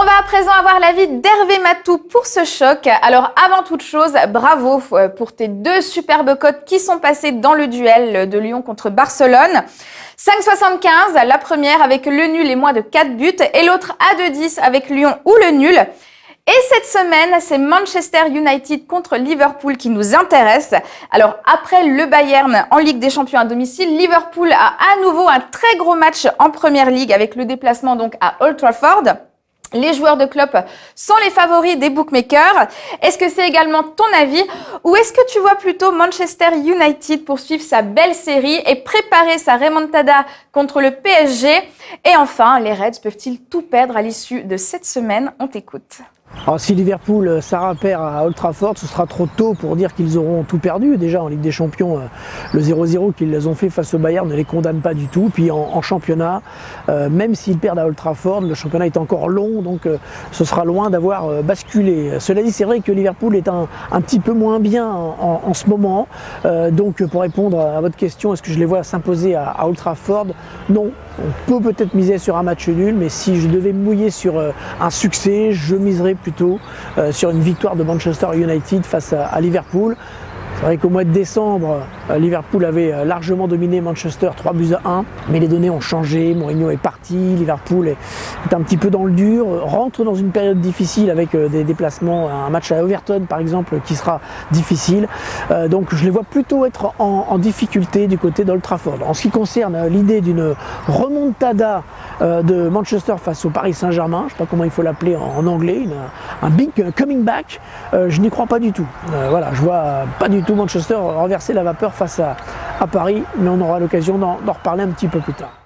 On va à présent avoir l'avis d'Hervé Matou pour ce choc. Alors avant toute chose, bravo pour tes deux superbes cotes qui sont passées dans le duel de Lyon contre Barcelone. 5,75, la première avec le nul et moins de 4 buts et l'autre à 2,10 avec Lyon ou le nul. Et cette semaine, c'est Manchester United contre Liverpool qui nous intéresse. Alors après le Bayern en Ligue des Champions à domicile, Liverpool a à nouveau un très gros match en Première Ligue avec le déplacement donc à Old Trafford. Les joueurs de Klopp sont les favoris des bookmakers. Est-ce que c'est également ton avis ou est-ce que tu vois plutôt Manchester United poursuivre sa belle série et préparer sa remontada contre le PSG? Et enfin, les Reds peuvent-ils tout perdre à l'issue de cette semaine? On t'écoute. Alors, si Liverpool perd à Old Trafford, ce sera trop tôt pour dire qu'ils auront tout perdu. Déjà en Ligue des Champions, le 0-0 qu'ils ont fait face au Bayern ne les condamne pas du tout. Puis en championnat, même s'ils perdent à Old Trafford, le championnat est encore long, donc ce sera loin d'avoir basculé. Cela dit, c'est vrai que Liverpool est un petit peu moins bien en ce moment. Donc pour répondre à votre question, est-ce que je les vois s'imposer à Old Trafford? Non. On peut peut-être miser sur un match nul, mais si je devais me mouiller sur un succès, je miserais plutôt sur une victoire de Manchester United face à Liverpool. C'est vrai qu'au mois de décembre, Liverpool avait largement dominé Manchester 3-1, mais les données ont changé, Mourinho est parti, Liverpool est un petit peu dans le dur, rentre dans une période difficile avec des déplacements, un match à Everton par exemple qui sera difficile, donc je les vois plutôt être en difficulté du côté d'Old Trafford. En ce qui concerne l'idée d'une remontada de Manchester face au Paris Saint-Germain, je ne sais pas comment il faut l'appeler en anglais, un big coming back, je n'y crois pas du tout. Voilà, je vois pas du tout Manchester renverser la vapeur face à Paris, mais on aura l'occasion d'en reparler un petit peu plus tard.